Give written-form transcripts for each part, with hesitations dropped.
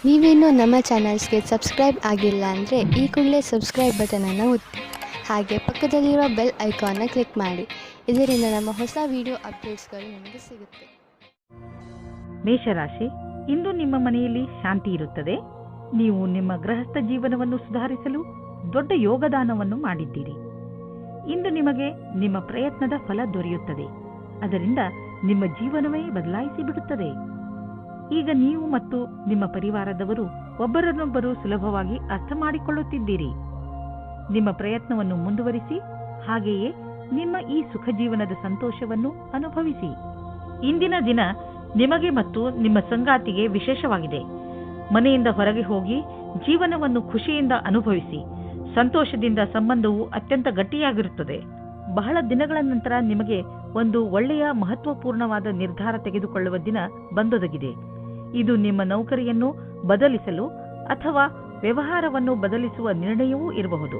ನೀವೇನೂ ನಮ್ಮ ಚಾನಲ್ಸ್ಗೆ ಸಬ್ಸ್ಕ್ರೈಬ್ ಆಗಿಲ್ಲ ಅಂದರೆ ಈ ಕೂಡಲೇ ಸಬ್ಸ್ಕ್ರೈಬ್ ಬಟನನ್ನು ಒತ್ತಿ ಹಾಗೆ ಪಕ್ಕದಲ್ಲಿರೋ ಬೆಲ್ ಐಕಾನ್ನ ಕ್ಲಿಕ್ ಮಾಡಿ. ಇದರಿಂದ ನಮ್ಮ ಹೊಸ ವಿಡಿಯೋ ಅಪ್ಡೇಟ್ಸ್ಗಳು ನಿಮಗೆ ಸಿಗುತ್ತೆ. ಮೇಷರಾಶಿ, ಇಂದು ನಿಮ್ಮ ಮನೆಯಲ್ಲಿ ಶಾಂತಿ ಇರುತ್ತದೆ. ನೀವು ನಿಮ್ಮ ಗೃಹಸ್ಥ ಜೀವನವನ್ನು ಸುಧಾರಿಸಲು ದೊಡ್ಡ ಯೋಗದಾನವನ್ನು ಮಾಡಿದ್ದೀರಿ. ಇಂದು ನಿಮಗೆ ನಿಮ್ಮ ಪ್ರಯತ್ನದ ಫಲ ದೊರೆಯುತ್ತದೆ. ಅದರಿಂದ ನಿಮ್ಮ ಜೀವನವೇ ಬದಲಾಯಿಸಿ ಬಿಡುತ್ತದೆ. ಈಗ ನೀವು ಮತ್ತು ನಿಮ್ಮ ಪರಿವಾರದವರು ಒಬ್ಬರನ್ನೊಬ್ಬರು ಸುಲಭವಾಗಿ ಅರ್ಥ ಮಾಡಿಕೊಳ್ಳುತ್ತಿದ್ದೀರಿ. ನಿಮ್ಮ ಪ್ರಯತ್ನವನ್ನು ಮುಂದುವರಿಸಿ, ಹಾಗೆಯೇ ನಿಮ್ಮ ಈ ಸುಖ ಜೀವನದ ಸಂತೋಷವನ್ನು ಅನುಭವಿಸಿ. ಇಂದಿನ ದಿನ ನಿಮಗೆ ಮತ್ತು ನಿಮ್ಮ ಸಂಗಾತಿಗೆ ವಿಶೇಷವಾಗಿದೆ. ಮನೆಯಿಂದ ಹೊರಗೆ ಹೋಗಿ ಜೀವನವನ್ನು ಖುಷಿಯಿಂದ ಅನುಭವಿಸಿ. ಸಂತೋಷದಿಂದ ಸಂಬಂಧವು ಅತ್ಯಂತ ಗಟ್ಟಿಯಾಗಿರುತ್ತದೆ. ಬಹಳ ದಿನಗಳ ನಂತರ ನಿಮಗೆ ಒಂದು ಒಳ್ಳೆಯ ಮಹತ್ವಪೂರ್ಣವಾದ ನಿರ್ಧಾರ ತೆಗೆದುಕೊಳ್ಳುವ ದಿನ ಬಂದೊದಗಿದೆ. ಇದು ನಿಮ್ಮ ನೌಕರಿಯನ್ನು ಬದಲಿಸಲು ಅಥವಾ ವ್ಯವಹಾರವನ್ನು ಬದಲಿಸುವ ನಿರ್ಣಯವೂ ಇರಬಹುದು.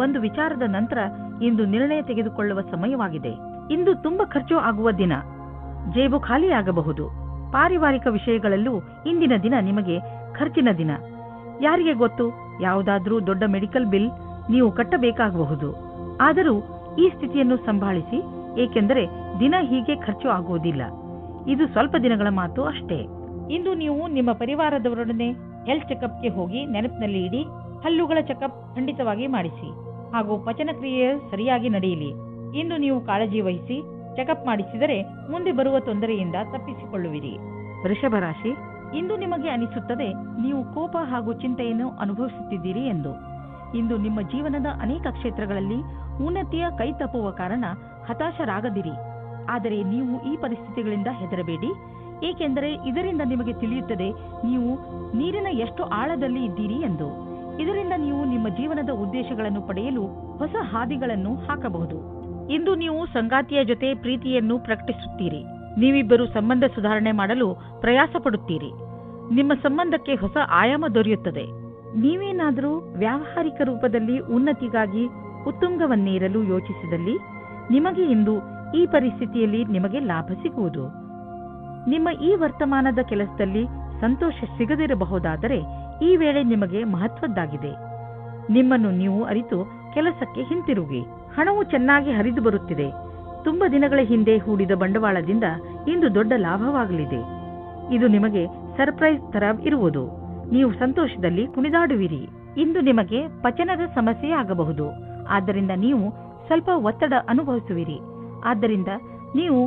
ಒಂದು ವಿಚಾರದ ನಂತರ ಇಂದು ನಿರ್ಣಯ ತೆಗೆದುಕೊಳ್ಳುವ ಸಮಯವಾಗಿದೆ. ಇಂದು ತುಂಬಾ ಖರ್ಚು ಆಗುವ ದಿನ, ಜೇಬು ಖಾಲಿಯಾಗಬಹುದು. ಪಾರಿವಾರಿಕ ವಿಷಯಗಳಲ್ಲೂ ಇಂದಿನ ದಿನ ನಿಮಗೆ ಖರ್ಚಿನ ದಿನ. ಯಾರಿಗೆ ಗೊತ್ತು, ಯಾವುದಾದ್ರೂ ದೊಡ್ಡ ಮೆಡಿಕಲ್ ಬಿಲ್ ನೀವು ಕಟ್ಟಬೇಕಾಗಬಹುದು. ಆದರೂ ಈ ಸ್ಥಿತಿಯನ್ನು ಸಂಭಾಳಿಸಿ, ಏಕೆಂದರೆ ದಿನ ಹೀಗೆ ಖರ್ಚು ಆಗುವುದಿಲ್ಲ. ಇದು ಸ್ವಲ್ಪ ದಿನಗಳ ಮಾತು ಅಷ್ಟೇ. ಇಂದು ನೀವು ನಿಮ್ಮ ಪರಿವಾರದವರೊಡನೆ ಹೆಲ್ತ್ ಚೆಕಪ್ಗೆ ಹೋಗಿ ನೆನಪಿನಲ್ಲಿ ಇಡಿ. ಹಲ್ಲುಗಳ ಚೆಕಪ್ ಖಂಡಿತವಾಗಿ ಮಾಡಿಸಿ, ಹಾಗೂ ಪಚನ ಕ್ರಿಯೆಯು ಸರಿಯಾಗಿ ನಡೆಯಲಿ. ಇಂದು ನೀವು ಕಾಳಜಿ ವಹಿಸಿ ಚೆಕಪ್ ಮಾಡಿಸಿದರೆ ಮುಂದೆ ಬರುವ ತೊಂದರೆಯಿಂದ ತಪ್ಪಿಸಿಕೊಳ್ಳುವಿರಿ. ವೃಷಭ ರಾಶಿ, ಇಂದು ನಿಮಗೆ ಅನಿಸುತ್ತದೆ ನೀವು ಕೋಪ ಹಾಗೂ ಚಿಂತೆಯನ್ನು ಅನುಭವಿಸುತ್ತಿದ್ದೀರಿ ಎಂದು. ಇಂದು ನಿಮ್ಮ ಜೀವನದ ಅನೇಕ ಕ್ಷೇತ್ರಗಳಲ್ಲಿ ಉನ್ನತಿಯ ಕೈ ತಪ್ಪುವ ಕಾರಣ ಹತಾಶರಾಗದಿರಿ. ಆದರೆ ನೀವು ಈ ಪರಿಸ್ಥಿತಿಗಳಿಂದ ಹೆದರಬೇಡಿ, ಏಕೆಂದರೆ ಇದರಿಂದ ನಿಮಗೆ ತಿಳಿಯುತ್ತದೆ ನೀವು ನೀರಿನ ಎಷ್ಟು ಆಳದಲ್ಲಿ ಇದ್ದೀರಿ ಎಂದು. ಇದರಿಂದ ನೀವು ನಿಮ್ಮ ಜೀವನದ ಉದ್ದೇಶಗಳನ್ನು ಪಡೆಯಲು ಹೊಸ ಹಾದಿಗಳನ್ನು ಹಾಕಬಹುದು. ಇಂದು ನೀವು ಸಂಗಾತಿಯ ಜೊತೆ ಪ್ರೀತಿಯನ್ನು ಪ್ರಕಟಿಸುತ್ತೀರಿ. ನೀವಿಬ್ಬರು ಸಂಬಂಧ ಸುಧಾರಣೆ ಮಾಡಲು ಪ್ರಯಾಸ ಪಡುತ್ತೀರಿ. ನಿಮ್ಮ ಸಂಬಂಧಕ್ಕೆ ಹೊಸ ಆಯಾಮ ದೊರೆಯುತ್ತದೆ. ನೀವೇನಾದರೂ ವ್ಯಾವಹಾರಿಕ ರೂಪದಲ್ಲಿ ಉನ್ನತಿಗಾಗಿ ಉತ್ತುಂಗವನ್ನೇರಲು ಯೋಚಿಸಿದಲ್ಲಿ ನಿಮಗೆ ಇಂದು ಈ ಪರಿಸ್ಥಿತಿಯಲ್ಲಿ ನಿಮಗೆ ಲಾಭ ಸಿಗುವುದು. ನಿಮ್ಮ ಈ ವರ್ತಮಾನದ ಕೆಲಸದಲ್ಲಿ ಸಂತೋಷ ಸಿಗದಿರಬಹುದಾದರೆ ಈ ವೇಳೆ ನಿಮಗೆ ಮಹತ್ವದ್ದಾಗಿದೆ. ನಿಮ್ಮನ್ನು ನೀವು ಅರಿತು ಕೆಲಸಕ್ಕೆ ಹಿಂತಿರುಗಿ. ಹಣವು ಚೆನ್ನಾಗಿ ಹರಿದು ಬರುತ್ತಿದೆ. ತುಂಬ ದಿನಗಳ ಹಿಂದೆ ಹೂಡಿದ ಬಂಡವಾಳದಿಂದ ಇಂದು ದೊಡ್ಡ ಲಾಭವಾಗಲಿದೆ. ಇದು ನಿಮಗೆ ಸರ್ಪ್ರೈಸ್ ತರ ಇರುವುದು. ನೀವು ಸಂತೋಷದಲ್ಲಿ ಕುಣಿದಾಡುವಿರಿ. ಇಂದು ನಿಮಗೆ ಪಚನದ ಸಮಸ್ಯೆ ಆಗಬಹುದು. ಆದ್ದರಿಂದ ನೀವು ಸ್ವಲ್ಪ ಒತ್ತಡ ಅನುಭವಿಸುವಿರಿ. ಆದ್ದರಿಂದ ನೀವು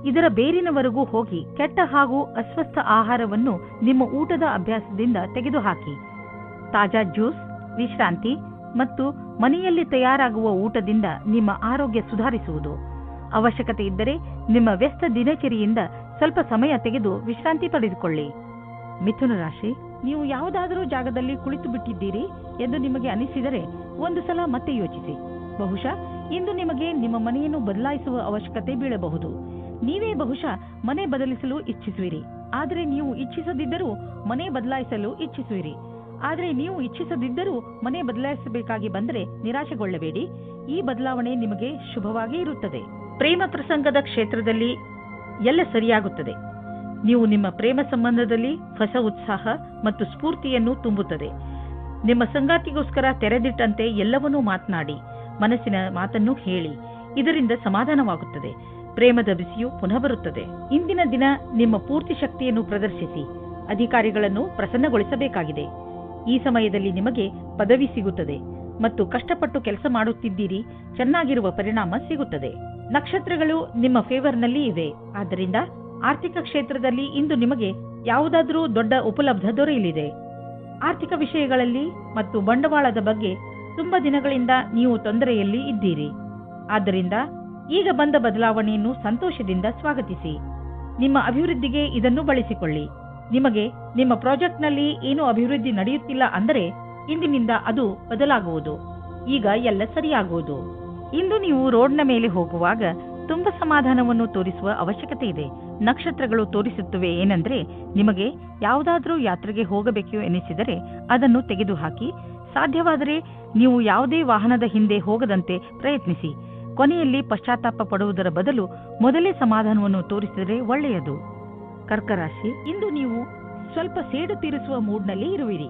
ಇದರ ಬೇರಿನವರೆಗೂ ಹೋಗಿ ಕೆಟ್ಟ ಹಾಗೂ ಅಸ್ವಸ್ಥ ಆಹಾರವನ್ನು ನಿಮ್ಮ ಊಟದ ಅಭ್ಯಾಸದಿಂದ ತೆಗೆದುಹಾಕಿ. ತಾಜಾ ಜ್ಯೂಸ್, ವಿಶ್ರಾಂತಿ ಮತ್ತು ಮನೆಯಲ್ಲಿ ತಯಾರಾಗುವ ಊಟದಿಂದ ನಿಮ್ಮ ಆರೋಗ್ಯ ಸುಧಾರಿಸುವುದು. ಅವಶ್ಯಕತೆ ಇದ್ದರೆ ನಿಮ್ಮ ವ್ಯಸ್ತ ದಿನಚರಿಯಿಂದ ಸ್ವಲ್ಪ ಸಮಯ ತೆಗೆದು ವಿಶ್ರಾಂತಿ ಪಡೆದುಕೊಳ್ಳಿ. ಮಿಥುನ ರಾಶಿ, ನೀವು ಯಾವುದಾದರೂ ಜಾಗದಲ್ಲಿ ಕುಳಿತು ಬಿಟ್ಟಿದ್ದೀರಿ ಎಂದು ನಿಮಗೆ ಅನಿಸಿದರೆ ಒಂದು ಸಲ ಮತ್ತೆ ಯೋಚಿಸಿ. ಬಹುಶಃ ಇಂದು ನಿಮಗೆ ನಿಮ್ಮ ಮನೆಯನ್ನು ಬದಲಾಯಿಸುವ ಅವಶ್ಯಕತೆ ಬೀಳಬಹುದು. ನೀವೇ ಬಹುಶಃ ಮನೆ ಬದಲಿಸಲು ಇಚ್ಛಿಸುವಿರಿ, ಆದರೆ ನೀವು ಇಚ್ಛಿಸದಿದ್ದರೂ ಮನೆ ಬದಲಾಯಿಸಲು ಇಚ್ಛಿಸುವಿರಿ. ಆದರೆ ನೀವು ಇಚ್ಛಿಸದಿದ್ದರೂ ಮನೆ ಬದಲಾಯಿಸಬೇಕಾಗಿ ಬಂದರೆ ನಿರಾಶೆಗೊಳ್ಳಬೇಡಿ. ಈ ಬದಲಾವಣೆ ನಿಮಗೆ ಶುಭವಾಗಿ ಇರುತ್ತದೆ. ಪ್ರೇಮ ಪ್ರಸಂಗದ ಕ್ಷೇತ್ರದಲ್ಲಿ ಎಲ್ಲ ಸರಿಯಾಗುತ್ತದೆ. ನೀವು ನಿಮ್ಮ ಪ್ರೇಮ ಸಂಬಂಧದಲ್ಲಿ ಹೊಸ ಉತ್ಸಾಹ ಮತ್ತು ಸ್ಫೂರ್ತಿಯನ್ನು ತುಂಬುತ್ತದೆ. ನಿಮ್ಮ ಸಂಗಾತಿಗೋಸ್ಕರ ತೆರೆದಿಟ್ಟಂತೆ ಎಲ್ಲವನ್ನೂ ಮಾತನಾಡಿ, ಮನಸ್ಸಿನ ಮಾತನ್ನು ಹೇಳಿ. ಇದರಿಂದ ಸಮಾಧಾನವಾಗುತ್ತದೆ. ಪ್ರೇಮದ ಬಿಸಿಯು ಪುನಃ ಬರುತ್ತದೆ. ಇಂದಿನ ದಿನ ನಿಮ್ಮ ಪೂರ್ತಿ ಶಕ್ತಿಯನ್ನು ಪ್ರದರ್ಶಿಸಿ ಅಧಿಕಾರಿಗಳನ್ನು ಪ್ರಸನ್ನಗೊಳಿಸಬೇಕಾಗಿದೆ. ಈ ಸಮಯದಲ್ಲಿ ನಿಮಗೆ ಪದವಿ ಸಿಗುತ್ತದೆ ಮತ್ತು ಕಷ್ಟಪಟ್ಟು ಕೆಲಸ ಮಾಡುತ್ತಿದ್ದೀರಿ. ಚೆನ್ನಾಗಿರುವ ಪರಿಣಾಮ ಸಿಗುತ್ತದೆ. ನಕ್ಷತ್ರಗಳು ನಿಮ್ಮ ಫೇವರ್ನಲ್ಲಿ ಇವೆ. ಆದ್ದರಿಂದ ಆರ್ಥಿಕ ಕ್ಷೇತ್ರದಲ್ಲಿ ಇಂದು ನಿಮಗೆ ಯಾವುದಾದರೂ ದೊಡ್ಡ ಉಪಲಬ್ಧ ದೊರೆಯಲಿದೆ. ಆರ್ಥಿಕ ವಿಷಯಗಳಲ್ಲಿ ಮತ್ತು ಬಂಡವಾಳದ ಬಗ್ಗೆ ತುಂಬಾ ದಿನಗಳಿಂದ ನೀವು ತೊಂದರೆಯಲ್ಲಿ ಇದ್ದೀರಿ. ಆದ್ದರಿಂದ ಈಗ ಬಂದ ಬದಲಾವಣೆಯನ್ನು ಸಂತೋಷದಿಂದ ಸ್ವಾಗತಿಸಿ. ನಿಮ್ಮ ಅಭಿವೃದ್ಧಿಗೆ ಇದನ್ನು ಬಳಸಿಕೊಳ್ಳಿ. ನಿಮಗೆ ನಿಮ್ಮ ಪ್ರಾಜೆಕ್ಟ್ನಲ್ಲಿ ಏನೂ ಅಭಿವೃದ್ಧಿ ನಡೆಯುತ್ತಿಲ್ಲ ಅಂದರೆ ಇಂದಿನಿಂದ ಅದು ಬದಲಾಗುವುದು. ಈಗ ಎಲ್ಲ ಸರಿಯಾಗುವುದು. ಇಂದು ನೀವು ರೋಡ್ನ ಮೇಲೆ ಹೋಗುವಾಗ ತುಂಬಾ ಸಮಾಧಾನವನ್ನು ತೋರಿಸುವ ಅವಶ್ಯಕತೆ ಇದೆ. ನಕ್ಷತ್ರಗಳು ತೋರಿಸುತ್ತವೆ ಏನೆಂದರೆ ನಿಮಗೆ ಯಾವುದಾದ್ರೂ ಯಾತ್ರೆಗೆ ಹೋಗಬೇಕು ಎನಿಸಿದರೆ ಅದನ್ನು ತೆಗೆದುಹಾಕಿ. ಸಾಧ್ಯವಾದರೆ ನೀವು ಯಾವುದೇ ವಾಹನದ ಹಿಂದೆ ಹೋಗದಂತೆ ಪ್ರಯತ್ನಿಸಿ. ಕೊನೆಯಲ್ಲಿ ಪಶ್ಚಾತ್ತಾಪ ಪಡುವುದರ ಬದಲು ಮೊದಲೇ ಸಮಾಧಾನವನ್ನು ತೋರಿಸಿದರೆ ಒಳ್ಳೆಯದು. ಕರ್ಕ ರಾಶಿ, ಇಂದು ನೀವು ಸ್ವಲ್ಪ ಸೇಡು ತೀರಿಸುವ ಮೂಡ್ನಲ್ಲಿ ಇರುವಿರಿ.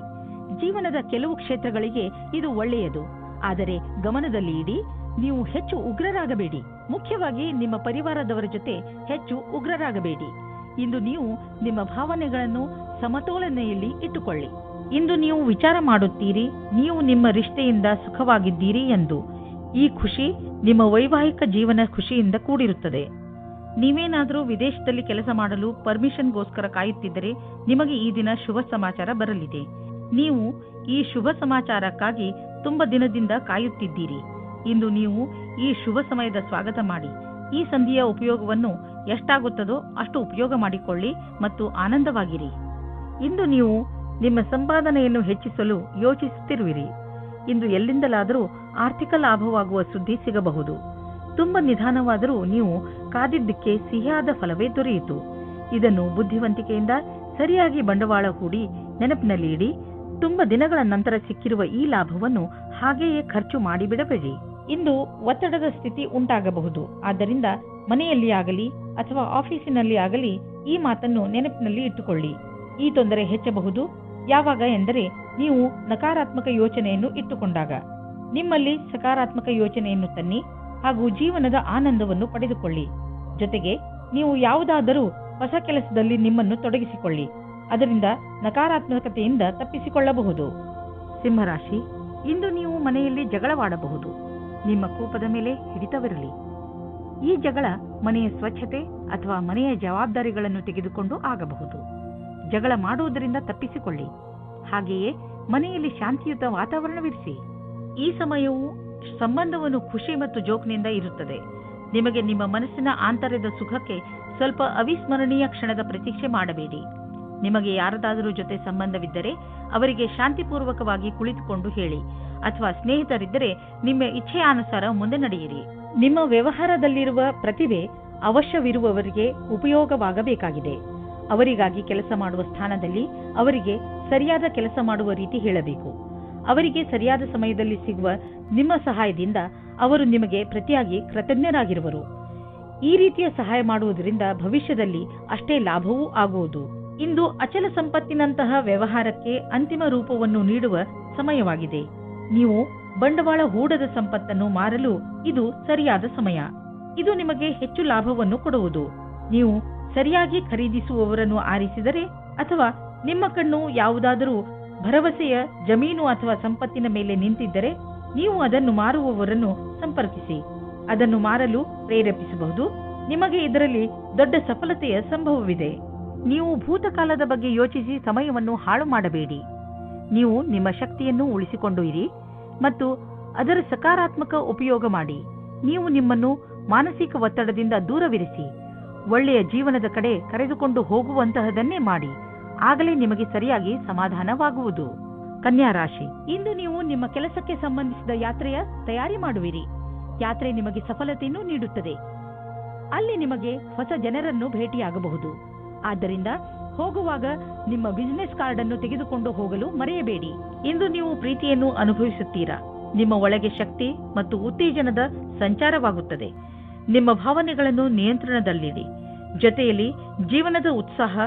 ಜೀವನದ ಕೆಲವು ಕ್ಷೇತ್ರಗಳಿಗೆ ಇದು ಒಳ್ಳೆಯದು, ಆದರೆ ಗಮನದಲ್ಲಿ ಇಡಿ, ನೀವು ಹೆಚ್ಚು ಉಗ್ರರಾಗಬೇಡಿ. ಮುಖ್ಯವಾಗಿ ನಿಮ್ಮ ಪರಿವಾರದವರ ಜೊತೆ ಹೆಚ್ಚು ಉಗ್ರರಾಗಬೇಡಿ. ಇಂದು ನೀವು ನಿಮ್ಮ ಭಾವನೆಗಳನ್ನು ಸಮತೋಲನೆಯಲ್ಲಿ ಇಟ್ಟುಕೊಳ್ಳಿ. ಇಂದು ನೀವು ವಿಚಾರ ಮಾಡುತ್ತೀರಿ, ನೀವು ನಿಮ್ಮ ರಿಶ್ತೆಯಿಂದ ಸುಖವಾಗಿದ್ದೀರಿ ಎಂದು. ಈ ಖುಷಿ ನಿಮ್ಮ ವೈವಾಹಿಕ ಜೀವನ ಖುಷಿಯಿಂದ ಕೂಡಿರುತ್ತದೆ. ನೀವೇನಾದರೂ ವಿದೇಶದಲ್ಲಿ ಕೆಲಸ ಮಾಡಲು ಪರ್ಮಿಷನ್ಗೋಸ್ಕರ ಕಾಯುತ್ತಿದ್ದರೆ ನಿಮಗೆ ಈ ದಿನ ಶುಭ ಸಮಾಚಾರ ಬರಲಿದೆ. ನೀವು ಈ ಶುಭ ಸಮಾಚಾರಕ್ಕಾಗಿ ತುಂಬ ದಿನದಿಂದ ಕಾಯುತ್ತಿದ್ದೀರಿ. ಇಂದು ನೀವು ಈ ಶುಭ ಸಮಯದ ಸ್ವಾಗತ ಮಾಡಿ. ಈ ಸಂಧಿಯ ಉಪಯೋಗವನ್ನು ಎಷ್ಟಾಗುತ್ತದೋ ಅಷ್ಟು ಉಪಯೋಗ ಮಾಡಿಕೊಳ್ಳಿ ಮತ್ತು ಆನಂದವಾಗಿರಿ. ಇಂದು ನೀವು ನಿಮ್ಮ ಸಂಪಾದನೆಯನ್ನು ಹೆಚ್ಚಿಸಲು ಯೋಚಿಸುತ್ತಿರುವಿರಿ. ಇಂದು ಎಲ್ಲಿಂದಲಾದರೂ ಆರ್ಥಿಕ ಲಾಭವಾಗುವ ಸುದ್ದಿ ಸಿಗಬಹುದು. ತುಂಬ ನಿಧಾನವಾದರೂ ನೀವು ಕಾದಿದ್ದಕ್ಕೆ ಸಿಹಿಯಾದ ಫಲವೇ ದೊರೆಯಿತು. ಇದನ್ನು ಬುದ್ಧಿವಂತಿಕೆಯಿಂದ ಸರಿಯಾಗಿ ಬಂಡವಾಳ ಹೂಡಿ ನೆನಪಿನಲ್ಲಿ ಇಡಿ. ತುಂಬ ದಿನಗಳ ನಂತರ ಸಿಕ್ಕಿರುವ ಈ ಲಾಭವನ್ನು ಹಾಗೆಯೇ ಖರ್ಚು ಮಾಡಿಬಿಡಬೇಡಿ. ಇಂದು ಒತ್ತಡದ ಸ್ಥಿತಿ ಉಂಟಾಗಬಹುದು. ಆದ್ದರಿಂದ ಮನೆಯಲ್ಲಿ ಆಗಲಿ ಅಥವಾ ಆಫೀಸಿನಲ್ಲಿ ಆಗಲಿ ಈ ಮಾತನ್ನು ನೆನಪಿನಲ್ಲಿ ಇಟ್ಟುಕೊಳ್ಳಿ. ಈ ತೊಂದರೆ ಹೆಚ್ಚಬಹುದು. ಯಾವಾಗ ಎಂದರೆ ನೀವು ನಕಾರಾತ್ಮಕ ಯೋಚನೆಯನ್ನು ಇಟ್ಟುಕೊಂಡಾಗ. ನಿಮ್ಮಲ್ಲಿ ಸಕಾರಾತ್ಮಕ ಯೋಚನೆಯನ್ನು ತನ್ನಿ ಹಾಗೂ ಜೀವನದ ಆನಂದವನ್ನು ಪಡೆದುಕೊಳ್ಳಿ. ಜೊತೆಗೆ ನೀವು ಯಾವುದಾದರೂ ಹೊಸ ಕೆಲಸದಲ್ಲಿ ನಿಮ್ಮನ್ನು ತೊಡಗಿಸಿಕೊಳ್ಳಿ. ಅದರಿಂದ ನಕಾರಾತ್ಮಕತೆಯಿಂದ ತಪ್ಪಿಸಿಕೊಳ್ಳಬಹುದು. ಸಿಂಹರಾಶಿ, ಇಂದು ನೀವು ಮನೆಯಲ್ಲಿ ಜಗಳವಾಡಬಹುದು. ನಿಮ್ಮ ಕೋಪದ ಮೇಲೆ ಹಿಡಿತವಿರಲಿ. ಈ ಜಗಳ ಮನೆಯ ಸ್ವಚ್ಛತೆ ಅಥವಾ ಮನೆಯ ಜವಾಬ್ದಾರಿಗಳನ್ನು ತೆಗೆದುಕೊಂಡು ಆಗಬಹುದು. ಜಗಳ ಮಾಡುವುದರಿಂದ ತಪ್ಪಿಸಿಕೊಳ್ಳಿ. ಹಾಗೆಯೇ ಮನೆಯಲ್ಲಿ ಶಾಂತಿಯುತ ವಾತಾವರಣವಿರಿಸಿ. ಈ ಸಮಯವು ಸಂಬಂಧವನ್ನು ಖುಷಿ ಮತ್ತು ಜೋಕ್ನಿಂದ ಇರುತ್ತದೆ. ನಿಮಗೆ ನಿಮ್ಮ ಮನಸ್ಸಿನ ಆಂತರ್ಯದ ಸುಖಕ್ಕೆ ಸ್ವಲ್ಪ ಅವಿಸ್ಮರಣೀಯ ಕ್ಷಣದ ಪ್ರತೀಕ್ಷೆ ಮಾಡಬೇಡಿ. ನಿಮಗೆ ಯಾರದಾದರೂ ಜೊತೆ ಸಂಬಂಧವಿದ್ದರೆ ಅವರಿಗೆ ಶಾಂತಿಪೂರ್ವಕವಾಗಿ ಕುಳಿತುಕೊಂಡು ಹೇಳಿ, ಅಥವಾ ಸ್ನೇಹಿತರಿದ್ದರೆ ನಿಮ್ಮ ಇಚ್ಛೆಯಾನುಸಾರ ಮುಂದೆ ನಡೆಯಿರಿ. ನಿಮ್ಮ ವ್ಯವಹಾರದಲ್ಲಿರುವ ಪ್ರತಿಭೆ ಅವಶ್ಯವಿರುವವರಿಗೆ ಉಪಯೋಗವಾಗಬೇಕಾಗಿದೆ. ಅವರಿಗಾಗಿ ಕೆಲಸ ಮಾಡುವ ಸ್ಥಾನದಲ್ಲಿ ಅವರಿಗೆ ಸರಿಯಾದ ಕೆಲಸ ಮಾಡುವ ರೀತಿ ಹೇಳಬೇಕು. ಅವರಿಗೆ ಸರಿಯಾದ ಸಮಯದಲ್ಲಿ ಸಿಗುವ ನಿಮ್ಮ ಸಹಾಯದಿಂದ ಅವರು ನಿಮಗೆ ಪ್ರತಿಯಾಗಿ ಕೃತಜ್ಞರಾಗಿರುವರು. ಈ ರೀತಿಯ ಸಹಾಯ ಮಾಡುವುದರಿಂದ ಭವಿಷ್ಯದಲ್ಲಿ ಅಷ್ಟೇ ಲಾಭವೂ ಆಗುವುದು. ಇಂದು ಅಚಲ ಸಂಪತ್ತಿನಂತಹ ವ್ಯವಹಾರಕ್ಕೆ ಅಂತಿಮ ರೂಪವನ್ನು ನೀಡುವ ಸಮಯವಾಗಿದೆ. ನೀವು ಬಂಡವಾಳ ಹೂಡದ ಸಂಪತ್ತನ್ನು ಮಾರಲು ಇದು ಸರಿಯಾದ ಸಮಯ. ಇದು ನಿಮಗೆ ಹೆಚ್ಚು ಲಾಭವನ್ನು ಕೊಡುವುದು. ನೀವು ಸರಿಯಾಗಿ ಖರೀದಿಸುವವರನ್ನು ಆರಿಸಿದರೆ ಅಥವಾ ನಿಮ್ಮ ಕಣ್ಣು ಯಾವುದಾದರೂ ಭರವಸೆಯ ಜಮೀನು ಅಥವಾ ಸಂಪತ್ತಿನ ಮೇಲೆ ನಿಂತಿದ್ದರೆ ನೀವು ಅದನ್ನು ಮಾರುವವರನ್ನು ಸಂಪರ್ಕಿಸಿ. ಅದನ್ನು ಮಾರಲು ಪ್ರೇರೇಪಿಸಬಹುದು. ನಿಮಗೆ ಇದರಲ್ಲಿ ದೊಡ್ಡ ಸಫಲತೆಯ ಸಂಭವವಿದೆ. ನೀವು ಭೂತಕಾಲದ ಬಗ್ಗೆ ಯೋಚಿಸಿ ಸಮಯವನ್ನು ಹಾಳು ಮಾಡಬೇಡಿ. ನೀವು ನಿಮ್ಮ ಶಕ್ತಿಯನ್ನು ಉಳಿಸಿಕೊಂಡು ಇರಿ ಮತ್ತು ಅದರ ಸಕಾರಾತ್ಮಕ ಉಪಯೋಗ ಮಾಡಿ. ನೀವು ನಿಮ್ಮನ್ನು ಮಾನಸಿಕ ಒತ್ತಡದಿಂದ ದೂರವಿರಿಸಿ. ಒಳ್ಳೆಯ ಜೀವನದ ಕಡೆ ಕರೆದುಕೊಂಡು ಹೋಗುವಂತಹದನ್ನೇ ಮಾಡಿ. ಆಗಲೇ ನಿಮಗೆ ಸರಿಯಾಗಿ ಸಮಾಧಾನವಾಗುವುದು. ಕನ್ಯಾ ರಾಶಿ, ಇಂದು ನೀವು ನಿಮ್ಮ ಕೆಲಸಕ್ಕೆ ಸಂಬಂಧಿಸಿದ ಯಾತ್ರೆಯ ತಯಾರಿ ಮಾಡುವಿರಿ. ಯಾತ್ರೆ ನಿಮಗೆ ಸಫಲತೆಯನ್ನು ನೀಡುತ್ತದೆ. ಅಲ್ಲಿ ನಿಮಗೆ ಹೊಸ ಜನರನ್ನು ಭೇಟಿಯಾಗಬಹುದು. ಆದ್ದರಿಂದ ಹೋಗುವಾಗ ನಿಮ್ಮ ಬಿಸಿನೆಸ್ ಕಾರ್ಡ್ ಅನ್ನು ತೆಗೆದುಕೊಂಡು ಹೋಗಲು ಮರೆಯಬೇಡಿ. ಇಂದು ನೀವು ಪ್ರೀತಿಯನ್ನು ಅನುಭವಿಸುತ್ತೀರಾ. ನಿಮ್ಮ ಒಳಗೆ ಶಕ್ತಿ ಮತ್ತು ಉತ್ತೇಜನದ ಸಂಚಾರವಾಗುತ್ತದೆ. ನಿಮ್ಮ ಭಾವನೆಗಳನ್ನು ನಿಯಂತ್ರಣದಲ್ಲಿಡಿ. ಜೊತೆಯಲ್ಲಿ ಜೀವನದ ಉತ್ಸಾಹ,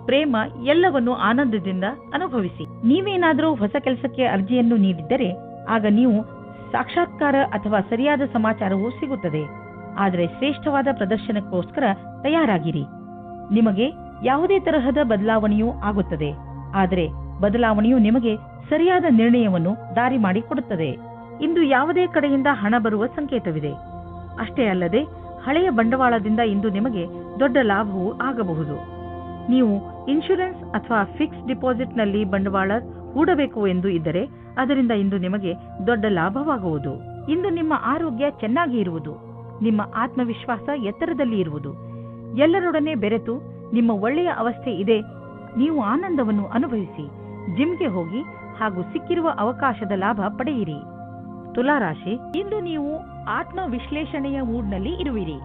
ಪ್ರೇಮ ಎಲ್ಲವನ್ನು ಆನಂದದಿಂದ ಅನುಭವಿಸಿ. ನೀವೇನಾದರೂ ಹೊಸ ಕೆಲಸಕ್ಕೆ ಅರ್ಜಿಯನ್ನು ನೀಡಿದ್ದರೆ ಆಗ ನೀವು ಸಾಕ್ಷಾತ್ಕಾರ ಅಥವಾ ಸರಿಯಾದ ಸಮಾಚಾರವೂ ಸಿಗುತ್ತದೆ. ಆದರೆ ಶ್ರೇಷ್ಠವಾದ ಪ್ರದರ್ಶನಕ್ಕೋಸ್ಕರ ತಯಾರಾಗಿರಿ. ನಿಮಗೆ ಯಾವುದೇ ತರಹದ ಬದಲಾವಣೆಯೂ ಆಗುತ್ತದೆ. ಆದರೆ ಬದಲಾವಣೆಯು ನಿಮಗೆ ಸರಿಯಾದ ನಿರ್ಣಯವನ್ನು ದಾರಿ ಮಾಡಿಕೊಡುತ್ತದೆ. ಇಂದು ಯಾವುದೇ ಕಡೆಯಿಂದ ಹಣ ಬರುವ ಸಂಕೇತವಿದೆ. ಅಷ್ಟೇ ಅಲ್ಲದೆ ಹಳೆಯ ಬಂಡವಾಳದಿಂದ ಇಂದು ನಿಮಗೆ ದೊಡ್ಡ ಲಾಭವೂ ಆಗಬಹುದು. ನೀವು ಇನ್ಶೂರೆನ್ಸ್ ಅಥವಾ ಫಿಕ್ಸ್ ಡಿಪಾಸಿಟ್ನಲ್ಲಿ ಬಂಡವಾಳ ಹೂಡಬೇಕು ಎಂದು ಇದ್ದರೆ ಅದರಿಂದ ಇಂದು ನಿಮಗೆ ದೊಡ್ಡ ಲಾಭವಾಗುವುದು. ಇಂದು ನಿಮ್ಮ ಆರೋಗ್ಯ ಚೆನ್ನಾಗಿ ಇರುವುದು. ನಿಮ್ಮ ಆತ್ಮವಿಶ್ವಾಸ ಎತ್ತರದಲ್ಲಿ ಇರುವುದು. ಎಲ್ಲರೊಡನೆ ಬೆರೆತು ನಿಮ್ಮ ಒಳ್ಳೆಯ ಅವಸ್ಥೆ ಇದೆ. ನೀವು ಆನಂದವನ್ನು ಅನುಭವಿಸಿ. ಜಿಮ್ಗೆ ಹೋಗಿ ಹಾಗೂ ಸಿಕ್ಕಿರುವ ಅವಕಾಶದ ಲಾಭ ಪಡೆಯಿರಿ. ತುಲಾರಾಶಿ, ಇಂದು ನೀವು ಆತ್ಮ ವಿಶ್ಲೇಷಣೆಯ ಮೂಡ್ನಲ್ಲಿ ಇರುವಿರಿ.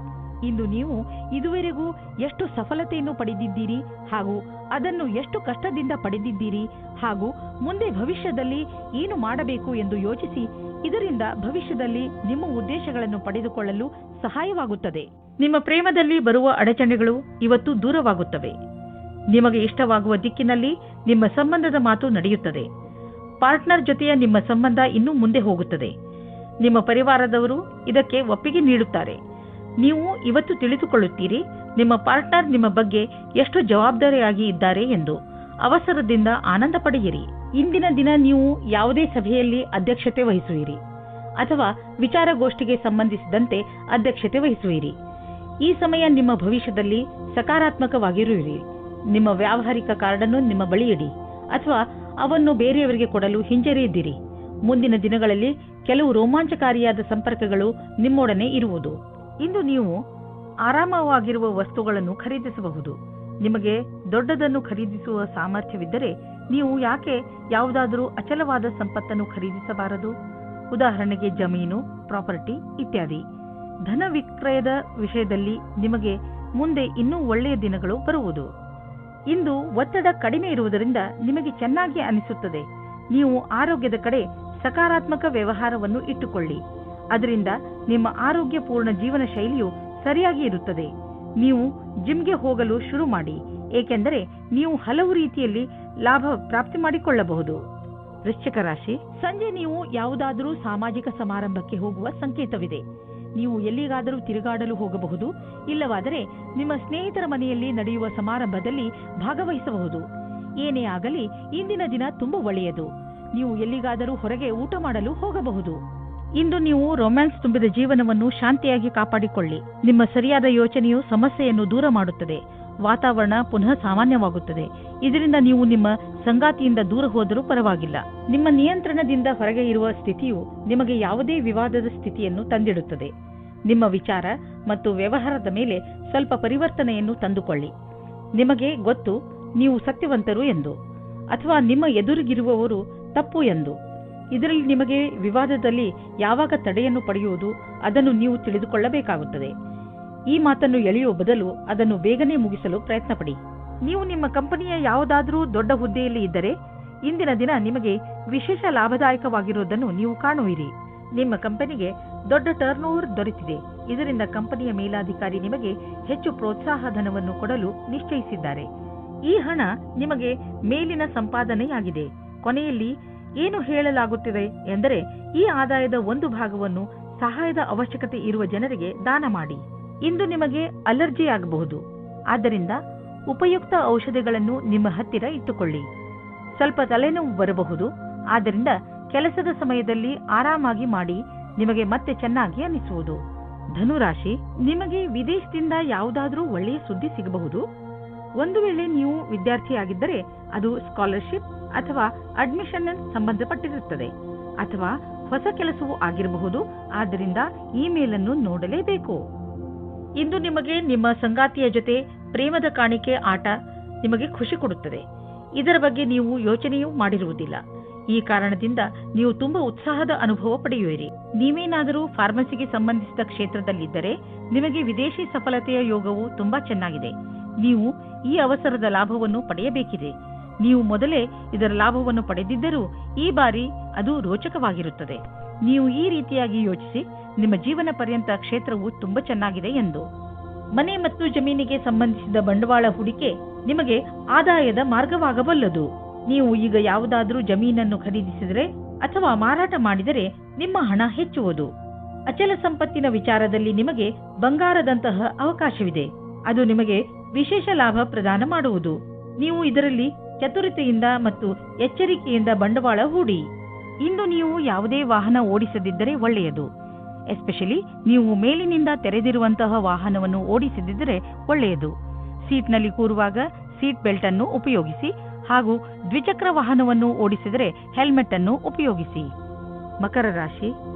ಇಂದು ನೀವು ಇದುವರೆಗೂ ಎಷ್ಟು ಸಫಲತೆಯನ್ನು ಪಡೆದಿದ್ದೀರಿ ಹಾಗೂ ಅದನ್ನು ಎಷ್ಟು ಕಷ್ಟದಿಂದ ಪಡೆದಿದ್ದೀರಿ ಹಾಗೂ ಮುಂದೆ ಭವಿಷ್ಯದಲ್ಲಿ ಏನು ಮಾಡಬೇಕು ಎಂದು ಯೋಚಿಸಿ. ಇದರಿಂದ ಭವಿಷ್ಯದಲ್ಲಿ ನಿಮ್ಮ ಉದ್ದೇಶಗಳನ್ನು ಪಡೆದುಕೊಳ್ಳಲು ಸಹಾಯವಾಗುತ್ತದೆ. ನಿಮ್ಮ ಪ್ರೇಮದಲ್ಲಿ ಬರುವ ಅಡಚಣೆಗಳು ಇವತ್ತು ದೂರವಾಗುತ್ತವೆ. ನಿಮಗೆ ಇಷ್ಟವಾಗುವ ದಿಕ್ಕಿನಲ್ಲಿ ನಿಮ್ಮ ಸಂಬಂಧದ ಮಾತು ನಡೆಯುತ್ತದೆ. ಪಾರ್ಟ್ನರ್ ಜೊತೆಯ ನಿಮ್ಮ ಸಂಬಂಧ ಇನ್ನೂ ಮುಂದೆ ಹೋಗುತ್ತದೆ. ನಿಮ್ಮ ಪರಿವಾರದವರು ಇದಕ್ಕೆ ಒಪ್ಪಿಗೆ ನೀಡುತ್ತಾರೆ. ನೀವು ಇವತ್ತು ತಿಳಿದುಕೊಳ್ಳುತ್ತೀರಿ ನಿಮ್ಮ ಪಾರ್ಟ್ನರ್ ನಿಮ್ಮ ಬಗ್ಗೆ ಎಷ್ಟು ಜವಾಬ್ದಾರಿಯಾಗಿ ಇದ್ದಾರೆ ಎಂದು. ಅವಸರದಿಂದ ಆನಂದ ಪಡೆಯಿರಿ. ಇಂದಿನ ದಿನ ನೀವು ಯಾವುದೇ ಸಭೆಯಲ್ಲಿ ಅಧ್ಯಕ್ಷತೆ ವಹಿಸುವಿರಿ ಅಥವಾ ವಿಚಾರಗೋಷ್ಠಿಗೆ ಸಂಬಂಧಿಸಿದಂತೆ ಅಧ್ಯಕ್ಷತೆ ವಹಿಸುವಿರಿ. ಈ ಸಮಯ ನಿಮ್ಮ ಭವಿಷ್ಯದಲ್ಲಿ ಸಕಾರಾತ್ಮಕವಾಗಿರುವಿರಿ. ನಿಮ್ಮ ವ್ಯಾವಹಾರಿಕ ಕಾರ್ಡನ್ನು ನಿಮ್ಮ ಬಳಿ ಇಡಿ ಅಥವಾ ಅವನ್ನು ಬೇರೆಯವರಿಗೆ ಕೊಡಲು ಹಿಂಜರಿಯದಿರಿ. ಮುಂದಿನ ದಿನಗಳಲ್ಲಿ ಕೆಲವು ರೋಮಾಂಚಕಾರಿಯಾದ ಸಂಪರ್ಕಗಳು ನಿಮ್ಮೊಡನೆ ಇರುವುದು. ಇಂದು ನೀವು ಆರಾಮವಾಗಿರುವ ವಸ್ತುಗಳನ್ನು ಖರೀದಿಸಬಹುದು. ನಿಮಗೆ ದೊಡ್ಡದನ್ನು ಖರೀದಿಸುವ ಸಾಮರ್ಥ್ಯವಿದ್ದರೆ ನೀವು ಯಾಕೆ ಯಾವುದಾದರೂ ಅಚಲವಾದ ಸಂಪತ್ತನ್ನು ಖರೀದಿಸಬಾರದು? ಉದಾಹರಣೆಗೆ ಜಮೀನು, ಪ್ರಾಪರ್ಟಿ ಇತ್ಯಾದಿ. ಧನ ವಿಕ್ರಯದ ವಿಷಯದಲ್ಲಿ ನಿಮಗೆ ಮುಂದೆ ಇನ್ನೂ ಒಳ್ಳೆಯ ದಿನಗಳು ಬರುವುದು. ಇಂದು ಒತ್ತಡ ಕಡಿಮೆ ಇರುವುದರಿಂದ ನಿಮಗೆ ಚೆನ್ನಾಗಿ ಅನಿಸುತ್ತದೆ. ನೀವು ಆರೋಗ್ಯದ ಕಡೆ ಸಕಾರಾತ್ಮಕ ವ್ಯವಹಾರವನ್ನು ಇಟ್ಟುಕೊಳ್ಳಿ. ಅದರಿಂದ ನಿಮ್ಮ ಆರೋಗ್ಯಪೂರ್ಣ ಜೀವನ ಶೈಲಿಯು ಸರಿಯಾಗಿ ಇರುತ್ತದೆ. ನೀವು ಜಿಮ್ಗೆ ಹೋಗಲು ಶುರು ಮಾಡಿ, ಏಕೆಂದರೆ ನೀವು ಹಲವು ರೀತಿಯಲ್ಲಿ ಲಾಭ ಪ್ರಾಪ್ತಿ ಮಾಡಿಕೊಳ್ಳಬಹುದು. ವೃಶ್ಚಿಕ ರಾಶಿ, ಸಂಜೆ ನೀವು ಯಾವುದಾದರೂ ಸಾಮಾಜಿಕ ಸಮಾರಂಭಕ್ಕೆ ಹೋಗುವ ಸಂಕೇತವಿದೆ. ನೀವು ಎಲ್ಲಿಗಾದರೂ ತಿರುಗಾಡಲು ಹೋಗಬಹುದು. ಇಲ್ಲವಾದರೆ ನಿಮ್ಮ ಸ್ನೇಹಿತರ ಮನೆಯಲ್ಲಿ ನಡೆಯುವ ಸಮಾರಂಭದಲ್ಲಿ ಭಾಗವಹಿಸಬಹುದು. ಏನೇ ಆಗಲಿ ಇಂದಿನ ದಿನ ತುಂಬಾ ಒಳ್ಳೆಯದು. ನೀವು ಎಲ್ಲಿಗಾದರೂ ಹೊರಗೆ ಊಟ ಮಾಡಲು ಹೋಗಬಹುದು. ಇಂದು ನೀವು ರೊಮ್ಯಾನ್ಸ್ ತುಂಬಿದ ಜೀವನವನ್ನು ಶಾಂತಿಯಾಗಿ ಕಾಪಾಡಿಕೊಳ್ಳಿ. ನಿಮ್ಮ ಸರಿಯಾದ ಯೋಚನೆಯು ಸಮಸ್ಯೆಯನ್ನು ದೂರ ಮಾಡುತ್ತದೆ. ವಾತಾವರಣ ಪುನಃ ಸಾಮಾನ್ಯವಾಗುತ್ತದೆ. ಇದರಿಂದ ನೀವು ನಿಮ್ಮ ಸಂಗಾತಿಯಿಂದ ದೂರ ಹೋದರೂ ಪರವಾಗಿಲ್ಲ. ನಿಮ್ಮ ನಿಯಂತ್ರಣದಿಂದ ಹೊರಗೆ ಇರುವ ಸ್ಥಿತಿಯು ನಿಮಗೆ ಯಾವುದೇ ವಿವಾದದ ಸ್ಥಿತಿಯನ್ನು ತಂದಿಡುತ್ತದೆ. ನಿಮ್ಮ ವಿಚಾರ ಮತ್ತು ವ್ಯವಹಾರದ ಮೇಲೆ ಸ್ವಲ್ಪ ಪರಿವರ್ತನೆಯನ್ನು ತಂದುಕೊಳ್ಳಿ. ನಿಮಗೆ ಗೊತ್ತು ನೀವು ಸತ್ಯವಂತರು ಎಂದು, ಅಥವಾ ನಿಮ್ಮ ಎದುರಿಗಿರುವವರು ತಪ್ಪು ಎಂದು. ಇದರಲ್ಲಿ ನಿಮಗೆ ವಿವಾದದಲ್ಲಿ ಯಾವಾಗ ತಡೆಯನ್ನು ಪಡೆಯುವುದು ಅದನ್ನು ನೀವು ತಿಳಿದುಕೊಳ್ಳಬೇಕಾಗುತ್ತದೆ. ಈ ಮಾತನ್ನು ಎಳೆಯುವ ಬದಲು ಅದನ್ನು ಬೇಗನೆ ಮುಗಿಸಲು ಪ್ರಯತ್ನಪಡಿ. ನೀವು ನಿಮ್ಮ ಕಂಪನಿಯ ಯಾವುದಾದರೂ ದೊಡ್ಡ ಹುದ್ದೆಯಲ್ಲಿ ಇದ್ದರೆ ಇಂದಿನ ದಿನ ನಿಮಗೆ ವಿಶೇಷ ಲಾಭದಾಯಕವಾಗಿರುವುದನ್ನು ನೀವು ಕಾಣುವಿರಿ. ನಿಮ್ಮ ಕಂಪನಿಗೆ ದೊಡ್ಡ ಟರ್ನ್ ಓವರ್ ದೊರೆತಿದೆ. ಇದರಿಂದ ಕಂಪನಿಯ ಮೇಲಾಧಿಕಾರಿ ನಿಮಗೆ ಹೆಚ್ಚು ಪ್ರೋತ್ಸಾಹ ಧನವನ್ನು ಕೊಡಲು ನಿಶ್ಚಯಿಸಿದ್ದಾರೆ. ಈ ಹಣ ನಿಮಗೆ ಮೇಲಿನ ಸಂಪಾದನೆಯಾಗಿದೆ. ಕೊನೆಯಲ್ಲಿ ಏನು ಹೇಳಲಾಗುತ್ತಿದೆ ಎಂದರೆ ಈ ಆದಾಯದ ಒಂದು ಭಾಗವನ್ನು ಸಹಾಯದ ಅವಶ್ಯಕತೆ ಇರುವ ಜನರಿಗೆ ದಾನ ಮಾಡಿ. ಇಂದು ನಿಮಗೆ ಅಲರ್ಜಿ ಆಗಬಹುದು. ಆದ್ದರಿಂದ ಉಪಯುಕ್ತ ಔಷಧಿಗಳನ್ನು ನಿಮ್ಮ ಹತ್ತಿರ ಇಟ್ಟುಕೊಳ್ಳಿ. ಸ್ವಲ್ಪ ತಲೆನೋವು ಬರಬಹುದು. ಆದ್ದರಿಂದ ಕೆಲಸದ ಸಮಯದಲ್ಲಿ ಆರಾಮಾಗಿ ಮಾಡಿ, ನಿಮಗೆ ಮತ್ತೆ ಚೆನ್ನಾಗಿ ಅನಿಸುವುದು. ಧನುರಾಶಿ, ನಿಮಗೆ ವಿದೇಶದಿಂದ ಯಾವುದಾದ್ರೂ ಒಳ್ಳೆಯ ಸುದ್ದಿ ಸಿಗಬಹುದು. ಒಂದು ವೇಳೆ ನೀವು ವಿದ್ಯಾರ್ಥಿಯಾಗಿದ್ದರೆ ಅದು ಸ್ಕಾಲರ್ಶಿಪ್ ಅಥವಾ ಅಡ್ಮಿಷನ್ ಸಂಬಂಧಪಟ್ಟಿರುತ್ತದೆ, ಅಥವಾ ಹೊಸ ಕೆಲಸವೂ ಆಗಿರಬಹುದು. ಆದ್ದರಿಂದ ಇಮೇಲ್ ಅನ್ನು ನೋಡಲೇಬೇಕು. ಇಂದು ನಿಮಗೆ ನಿಮ್ಮ ಸಂಗಾತಿಯ ಜೊತೆ ಪ್ರೇಮದ ಕಾಣಿಕೆ ಆಟ ನಿಮಗೆ ಖುಷಿ ಕೊಡುತ್ತದೆ. ಇದರ ಬಗ್ಗೆ ನೀವು ಯೋಚನೆಯೂ ಮಾಡಿರುವುದಿಲ್ಲ. ಈ ಕಾರಣದಿಂದ ನೀವು ತುಂಬಾ ಉತ್ಸಾಹದ ಅನುಭವ ಪಡೆಯುವಿರಿ. ನೀವೇನಾದರೂ ಫಾರ್ಮಸಿಗೆ ಸಂಬಂಧಿಸಿದ ಕ್ಷೇತ್ರದಲ್ಲಿದ್ದರೆ ನಿಮಗೆ ವಿದೇಶಿ ಸಫಲತೆಯ ಯೋಗವು ತುಂಬಾ ಚೆನ್ನಾಗಿದೆ. ನೀವು ಈ ಅವಸರದ ಲಾಭವನ್ನು ಪಡೆಯಬೇಕಿದೆ. ನೀವು ಮೊದಲೇ ಇದರ ಲಾಭವನ್ನು ಪಡೆದಿದ್ದರೂ ಈ ಬಾರಿ ಅದು ರೋಚಕವಾಗಿರುತ್ತದೆ. ನೀವು ಈ ರೀತಿಯಾಗಿ ಯೋಚಿಸಿ, ನಿಮ್ಮ ಜೀವನ ಪರ್ಯಂತ ಕ್ಷೇತ್ರವು ತುಂಬಾ ಚೆನ್ನಾಗಿದೆ ಎಂದು. ಮನೆ ಮತ್ತು ಜಮೀನಿಗೆ ಸಂಬಂಧಿಸಿದ ಬಂಡವಾಳ ಹೂಡಿಕೆ ನಿಮಗೆ ಆದಾಯದ ಮಾರ್ಗವಾಗಬಲ್ಲದು. ನೀವು ಈಗ ಯಾವುದಾದ್ರೂ ಜಮೀನನ್ನು ಖರೀದಿಸಿದರೆ ಅಥವಾ ಮಾರಾಟ ಮಾಡಿದರೆ ನಿಮ್ಮ ಹಣ ಹೆಚ್ಚುವುದು. ಅಚಲ ಸಂಪತ್ತಿನ ವಿಚಾರದಲ್ಲಿ ನಿಮಗೆ ಬಂಗಾರದಂತಹ ಅವಕಾಶವಿದೆ. ಅದು ನಿಮಗೆ ವಿಶೇಷ ಲಾಭ ಪ್ರದಾನ ಮಾಡುವುದು. ನೀವು ಇದರಲ್ಲಿ ಚತುರತೆಯಿಂದ ಮತ್ತು ಎಚ್ಚರಿಕೆಯಿಂದ ಬಂಡವಾಳ ಹೂಡಿ. ಇಂದು ನೀವು ಯಾವುದೇ ವಾಹನ ಓಡಿಸದಿದ್ದರೆ ಒಳ್ಳೆಯದು. ಎಸ್ಪೆಷಲಿ ನೀವು ಮೇಲಿನಿಂದ ತೆರೆದಿರುವಂತಹ ವಾಹನವನ್ನು ಓಡಿಸದಿದ್ದರೆ ಒಳ್ಳೆಯದು. ಸೀಟ್ನಲ್ಲಿ ಕೂರುವಾಗ ಸೀಟ್ ಬೆಲ್ಟ್ ಅನ್ನು ಉಪಯೋಗಿಸಿ ಹಾಗೂ ದ್ವಿಚಕ್ರ ವಾಹನವನ್ನು ಓಡಿಸಿದರೆ ಹೆಲ್ಮೆಟ್ ಅನ್ನು ಉಪಯೋಗಿಸಿ. ಮಕರ ರಾಶಿ,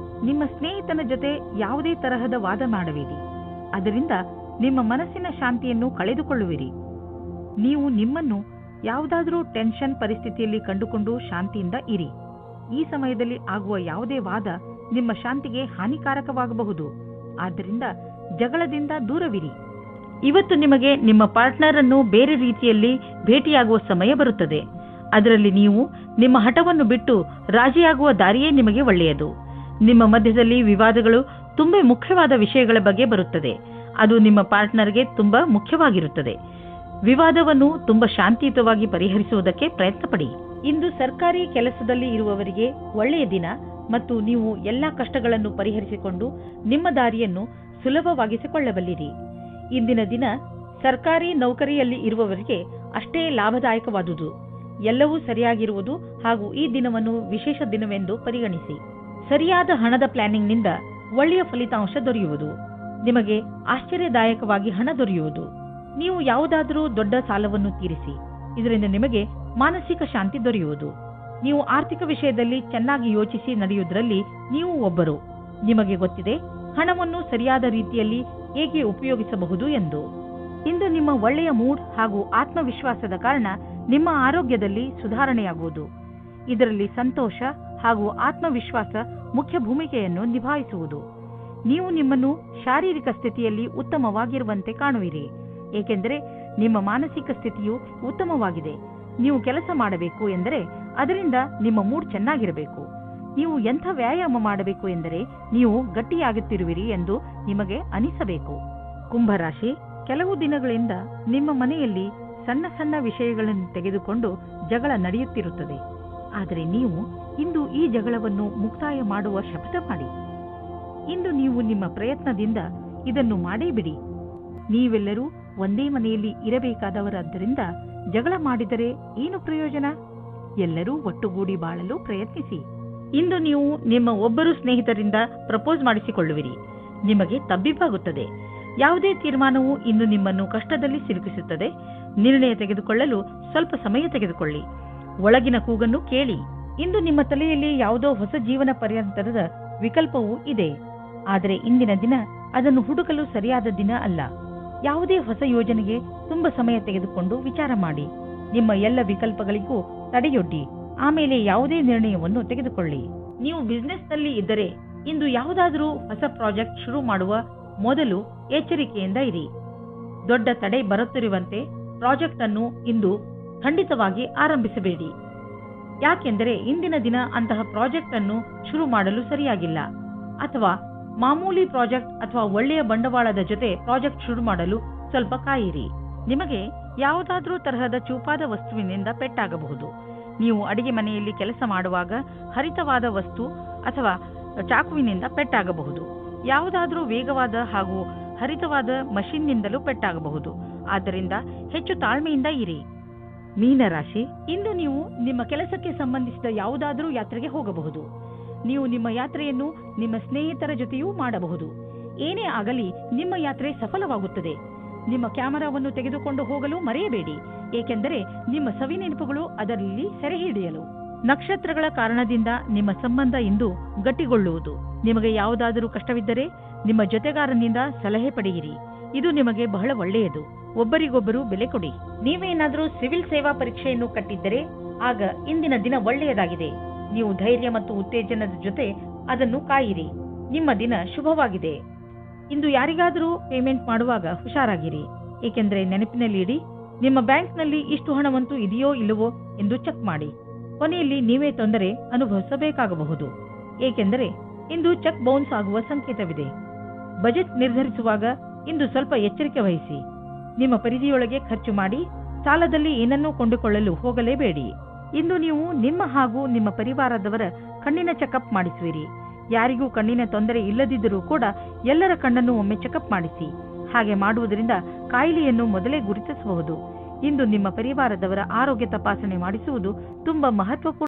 ನಿಮ್ಮ ಸ್ನೇಹಿತನ ಜೊತೆ ಯಾವುದೇ ತರಹದ ವಾದ ಮಾಡಬೇಡಿ. ಅದರಿಂದ ನಿಮ್ಮ ಮನಸ್ಸಿನ ಶಾಂತಿಯನ್ನು ಕಳೆದುಕೊಳ್ಳುವಿರಿ. ನೀವು ನಿಮ್ಮನ್ನು ಯಾವುದಾದರೂ ಟೆನ್ಷನ್ ಪರಿಸ್ಥಿತಿಯಲ್ಲಿ ಕಂಡುಕೊಂಡು ಶಾಂತಿಯಿಂದ ಇರಿ. ಈ ಸಮಯದಲ್ಲಿ ಆಗುವ ಯಾವುದೇ ವಾದ ನಿಮ್ಮ ಶಾಂತಿಗೆ ಹಾನಿಕಾರಕವಾಗಬಹುದು. ಆದ್ದರಿಂದ ಜಗಳದಿಂದ ದೂರವಿರಿ. ಇವತ್ತು ನಿಮಗೆ ನಿಮ್ಮ ಪಾರ್ಟ್ನರ್ ಅನ್ನು ಬೇರೆ ರೀತಿಯಲ್ಲಿ ಭೇಟಿಯಾಗುವ ಸಮಯ ಬರುತ್ತದೆ. ಅದರಲ್ಲಿ ನೀವು ನಿಮ್ಮ ಹಠವನ್ನು ಬಿಟ್ಟು ರಾಜಿಯಾಗುವ ದಾರಿಯೇ ನಿಮಗೆ ಒಳ್ಳೆಯದು. ನಿಮ್ಮ ಮಧ್ಯದಲ್ಲಿ ವಿವಾದಗಳು ತುಂಬಾ ಮುಖ್ಯವಾದ ವಿಷಯಗಳ ಬಗ್ಗೆ ಬರುತ್ತದೆ. ಅದು ನಿಮ್ಮ ಪಾರ್ಟ್ನರ್ಗೆ ತುಂಬಾ ಮುಖ್ಯವಾಗಿರುತ್ತದೆ. ವಿವಾದವನ್ನು ತುಂಬಾ ಶಾಂತಿಯುತವಾಗಿ ಪರಿಹರಿಸುವುದಕ್ಕೆ ಪ್ರಯತ್ನ ಪಡಿ. ಇಂದು ಸರ್ಕಾರಿ ಕೆಲಸದಲ್ಲಿ ಇರುವವರಿಗೆ ಒಳ್ಳೆಯ ದಿನ ಮತ್ತು ನೀವು ಎಲ್ಲಾ ಕಷ್ಟಗಳನ್ನು ಪರಿಹರಿಸಿಕೊಂಡು ನಿಮ್ಮ ದಾರಿಯನ್ನು ಸುಲಭವಾಗಿಸಿಕೊಳ್ಳಬಲ್ಲಿರಿ. ಇಂದಿನ ದಿನ ಸರ್ಕಾರಿ ನೌಕರಿಯಲ್ಲಿ ಇರುವವರಿಗೆ ಅಷ್ಟೇ ಲಾಭದಾಯಕವಾದುದು. ಎಲ್ಲವೂ ಸರಿಯಾಗಿರುವುದು ಹಾಗೂ ಈ ದಿನವನ್ನು ವಿಶೇಷ ದಿನವೆಂದು ಪರಿಗಣಿಸಿ. ಸರಿಯಾದ ಹಣದ ಪ್ಲಾನಿಂಗ್ನಿಂದ ಒಳ್ಳೆಯ ಫಲಿತಾಂಶ ದೊರೆಯುವುದು. ನಿಮಗೆ ಆಶ್ಚರ್ಯದಾಯಕವಾಗಿ ಹಣ ದೊರೆಯುವುದು. ನೀವು ಯಾವುದಾದರೂ ದೊಡ್ಡ ಸಾಲವನ್ನು ತೀರಿಸಿ. ಇದರಿಂದ ನಿಮಗೆ ಮಾನಸಿಕ ಶಾಂತಿ ದೊರೆಯುವುದು. ನೀವು ಆರ್ಥಿಕ ವಿಷಯದಲ್ಲಿ ಚೆನ್ನಾಗಿ ಯೋಚಿಸಿ ನಡೆಯುವುದರಲ್ಲಿ ನೀವು ಒಬ್ಬರು. ನಿಮಗೆ ಗೊತ್ತಿದೆ ಹಣವನ್ನು ಸರಿಯಾದ ರೀತಿಯಲ್ಲಿ ಹೇಗೆ ಉಪಯೋಗಿಸಬಹುದು ಎಂದು. ಇಂದು ನಿಮ್ಮ ಒಳ್ಳೆಯ ಮೂಡ್ ಹಾಗೂ ಆತ್ಮವಿಶ್ವಾಸದ ಕಾರಣ ನಿಮ್ಮ ಆರೋಗ್ಯದಲ್ಲಿ ಸುಧಾರಣೆಯಾಗುವುದು. ಇದರಲ್ಲಿ ಸಂತೋಷ ಹಾಗೂ ಆತ್ಮವಿಶ್ವಾಸ ಮುಖ್ಯ ಭೂಮಿಕೆಯನ್ನು ನಿಭಾಯಿಸುವುದು. ನೀವು ನಿಮ್ಮನ್ನು ಶಾರೀರಿಕ ಸ್ಥಿತಿಯಲ್ಲಿ ಉತ್ತಮವಾಗಿರುವಂತೆ ಕಾಣುವಿರಿ, ಏಕೆಂದರೆ ನಿಮ್ಮ ಮಾನಸಿಕ ಸ್ಥಿತಿಯು ಉತ್ತಮವಾಗಿದೆ. ನೀವು ಕೆಲಸ ಮಾಡಬೇಕು ಎಂದರೆ ಅದರಿಂದ ನಿಮ್ಮ ಮೂಡ್ ಚೆನ್ನಾಗಿರಬೇಕು. ನೀವು ಎಂಥ ವ್ಯಾಯಾಮ ಮಾಡಬೇಕು ಎಂದರೆ ನೀವು ಗಟ್ಟಿಯಾಗುತ್ತಿರುವಿರಿ ಎಂದು ನಿಮಗೆ ಅನಿಸಬೇಕು. ಕುಂಭರಾಶಿ, ಕೆಲವು ದಿನಗಳಿಂದ ನಿಮ್ಮ ಮನೆಯಲ್ಲಿ ಸಣ್ಣ ಸಣ್ಣ ವಿಷಯಗಳನ್ನು ತೆಗೆದುಕೊಂಡು ಜಗಳ ನಡೆಯುತ್ತಿರುತ್ತದೆ. ಆದರೆ ನೀವು ಇಂದು ಈ ಜಗಳವನ್ನು ಮುಕ್ತಾಯ ಮಾಡುವ ಶಪಥ ಮಾಡಿ. ಇಂದು ನೀವು ನಿಮ್ಮ ಪ್ರಯತ್ನದಿಂದ ಇದನ್ನು ಮಾಡೇ ಬಿಡಿ. ನೀವೆಲ್ಲರೂ ಒಂದೇ ಮನೆಯಲ್ಲಿ ಇರಬೇಕಾದವರಾದ್ದರಿಂದ ಜಗಳ ಮಾಡಿದರೆ ಏನು ಪ್ರಯೋಜನ? ಎಲ್ಲರೂ ಒಟ್ಟುಗೂಡಿ ಬಾಳಲು ಪ್ರಯತ್ನಿಸಿ. ಇಂದು ನೀವು ನಿಮ್ಮ ಒಬ್ಬರು ಸ್ನೇಹಿತರಿಂದ ಪ್ರಪೋಸ್ ಮಾಡಿಸಿಕೊಳ್ಳುವಿರಿ. ನಿಮಗೆ ತಬ್ಬಿಬ್ಬಾಗುತ್ತದೆ. ಯಾವುದೇ ತೀರ್ಮಾನವು ಇಂದು ನಿಮ್ಮನ್ನು ಕಷ್ಟದಲ್ಲಿ ಸಿಲುಕಿಸುತ್ತದೆ. ನಿರ್ಣಯ ತೆಗೆದುಕೊಳ್ಳಲು ಸ್ವಲ್ಪ ಸಮಯ ತೆಗೆದುಕೊಳ್ಳಿ. ಒಳಗಿನ ಕೂಗನ್ನು ಕೇಳಿ. ಇಂದು ನಿಮ್ಮ ತಲೆಯಲ್ಲಿ ಯಾವುದೋ ಹೊಸ ಜೀವನ ಪರ್ಯಂತರದ ವಿಕಲ್ಪವೂ ಇದೆ. ಆದರೆ ಇಂದಿನ ದಿನ ಅದನ್ನು ಹುಡುಕಲು ಸರಿಯಾದ ದಿನ ಅಲ್ಲ. ಯಾವುದೇ ಹೊಸ ಯೋಜನೆಗೆ ತುಂಬಾ ಸಮಯ ತೆಗೆದುಕೊಂಡು ವಿಚಾರ ಮಾಡಿ. ನಿಮ್ಮ ಎಲ್ಲ ವಿಕಲ್ಪಗಳಿಗೂ ತಡೆಯೊಡ್ಡಿ. ಆಮೇಲೆ ಯಾವುದೇ ನಿರ್ಣಯವನ್ನು ತೆಗೆದುಕೊಳ್ಳಿ. ನೀವು ಬಿಸಿನೆಸ್ನಲ್ಲಿ ಇದ್ದರೆ ಇಂದು ಯಾವುದಾದರೂ ಹೊಸ ಪ್ರಾಜೆಕ್ಟ್ ಶುರು ಮಾಡುವ ಮೊದಲು ಎಚ್ಚರಿಕೆಯಿಂದ ಇರಿ. ದೊಡ್ಡ ತಡೆ ಬರುತ್ತಿರುವಂತೆ ಪ್ರಾಜೆಕ್ಟ್ ಅನ್ನು ಇಂದು ಖಂಡಿತವಾಗಿ ಆರಂಭಿಸಬೇಡಿ. ಯಾಕೆಂದರೆ ಇಂದಿನ ದಿನ ಅಂತಹ ಪ್ರಾಜೆಕ್ಟ್ ಅನ್ನು ಶುರು ಮಾಡಲು ಸರಿಯಾಗಿಲ್ಲ. ಅಥವಾ ಮಾಮೂಲಿ ಪ್ರಾಜೆಕ್ಟ್ ಅಥವಾ ಒಳ್ಳೆಯ ಬಂಡವಾಳದ ಜೊತೆ ಪ್ರಾಜೆಕ್ಟ್ ಶುರು ಮಾಡಲು ಸ್ವಲ್ಪ ಕಾಯಿರಿ. ನಿಮಗೆ ಯಾವುದಾದ್ರೂ ತರಹದ ಚೂಪಾದ ವಸ್ತುವಿನಿಂದ ಪೆಟ್ಟಾಗಬಹುದು. ನೀವು ಅಡಿಗೆ ಮನೆಯಲ್ಲಿ ಕೆಲಸ ಮಾಡುವಾಗ ಹರಿತವಾದ ವಸ್ತು ಅಥವಾ ಚಾಕುವಿನಿಂದ ಪೆಟ್ಟಾಗಬಹುದು. ಯಾವುದಾದ್ರೂ ವೇಗವಾದ ಹಾಗೂ ಹರಿತವಾದ ಮಷಿನ್ನಿಂದಲೂ ಪೆಟ್ಟಾಗಬಹುದು. ಆದ್ದರಿಂದ ಹೆಚ್ಚು ತಾಳ್ಮೆಯಿಂದ ಇರಿ. ಮೀನರಾಶಿ, ಇಂದು ನೀವು ನಿಮ್ಮ ಕೆಲಸಕ್ಕೆ ಸಂಬಂಧಿಸಿದ ಯಾವುದಾದರೂ ಯಾತ್ರೆಗೆ ಹೋಗಬಹುದು. ನೀವು ನಿಮ್ಮ ಯಾತ್ರೆಯನ್ನು ನಿಮ್ಮ ಸ್ನೇಹಿತರ ಜೊತೆಯೂ ಮಾಡಬಹುದು. ಏನೇ ಆಗಲಿ ನಿಮ್ಮ ಯಾತ್ರೆ ಸಫಲವಾಗುತ್ತದೆ. ನಿಮ್ಮ ಕ್ಯಾಮೆರಾವನ್ನು ತೆಗೆದುಕೊಂಡು ಹೋಗಲು ಮರೆಯಬೇಡಿ, ಏಕೆಂದರೆ ನಿಮ್ಮ ಸವಿನೆನಪುಗಳು ಅದರಲ್ಲಿ ಸೆರೆ ಹಿಡಿಯಲು. ನಕ್ಷತ್ರಗಳ ಕಾರಣದಿಂದ ನಿಮ್ಮ ಸಂಬಂಧ ಇಂದು ಗಟ್ಟಿಗೊಳ್ಳುವುದು. ನಿಮಗೆ ಯಾವುದಾದರೂ ಕಷ್ಟವಿದ್ದರೆ ನಿಮ್ಮ ಜೊತೆಗಾರನಿಂದ ಸಲಹೆ ಪಡೆಯಿರಿ. ಇದು ನಿಮಗೆ ಬಹಳ ಒಳ್ಳೆಯದು. ಒಬ್ಬರಿಗೊಬ್ಬರು ಬೆಲೆ ಕೊಡಿ. ನೀವೇನಾದರೂ ಸಿವಿಲ್ ಸೇವಾ ಪರೀಕ್ಷೆಯನ್ನು ಕಟ್ಟಿದ್ದರೆ ಆಗ ಇಂದಿನ ದಿನ ಒಳ್ಳೆಯದಾಗಿದೆ. ನೀವು ಧೈರ್ಯ ಮತ್ತು ಉತ್ತೇಜನದ ಜೊತೆ ಅದನ್ನು ಕಾಯಿರಿ. ನಿಮ್ಮ ದಿನ ಶುಭವಾಗಿದೆ. ಇಂದು ಯಾರಿಗಾದರೂ ಪೇಮೆಂಟ್ ಮಾಡುವಾಗ ಹುಷಾರಾಗಿರಿ, ಏಕೆಂದರೆ ನೆನಪಿನಲ್ಲಿ ಇಡಿ, ನಿಮ್ಮ ಬ್ಯಾಂಕ್ನಲ್ಲಿ ಇಷ್ಟು ಹಣವಂತೂ ಇದೆಯೋ ಇಲ್ಲವೋ ಎಂದು ಚೆಕ್ ಮಾಡಿ. ಕೊನೆಯಲ್ಲಿ ನೀವೇ ತೊಂದರೆ ಅನುಭವಿಸಬೇಕಾಗಬಹುದು, ಏಕೆಂದರೆ ಇಂದು ಚೆಕ್ ಬೌನ್ಸ್ ಆಗುವ ಸಂಕೇತವಿದೆ. ಬಜೆಟ್ ನಿರ್ಧರಿಸುವಾಗ ಇಂದು ಸ್ವಲ್ಪ ಎಚ್ಚರಿಕೆ ವಹಿಸಿ. ನಿಮ್ಮ ಪರಿಧಿಯೊಳಗೆ ಖರ್ಚು ಮಾಡಿ. ಸಾಲದಲ್ಲಿ ಏನನ್ನೂ ಕೊಂಡುಕೊಳ್ಳಲು ಹೋಗಲೇಬೇಡಿ. ಇಂದು ನೀವು ನಿಮ್ಮ ಹಾಗೂ ನಿಮ್ಮ ಪರಿವಾರದವರ ಕಣ್ಣಿನ ಚೆಕಪ್ ಮಾಡಿಸುವಿರಿ. ಯಾರಿಗೂ ಕಣ್ಣಿನ ತೊಂದರೆ ಇಲ್ಲದಿದ್ದರೂ ಕೂಡ ಎಲ್ಲರ ಕಣ್ಣನ್ನು ಒಮ್ಮೆ ಚೆಕಪ್ ಮಾಡಿಸಿ. ಹಾಗೆ ಮಾಡುವುದರಿಂದ ಕಾಯಿಲೆಯನ್ನು ಮೊದಲೇ ಗುರುತಿಸಬಹುದು. ಇಂದು ನಿಮ್ಮ ಪರಿವಾರದವರ ಆರೋಗ್ಯ ತಪಾಸಣೆ ಮಾಡಿಸುವುದು ತುಂಬಾ ಮಹತ್ವಪೂರ್ಣ.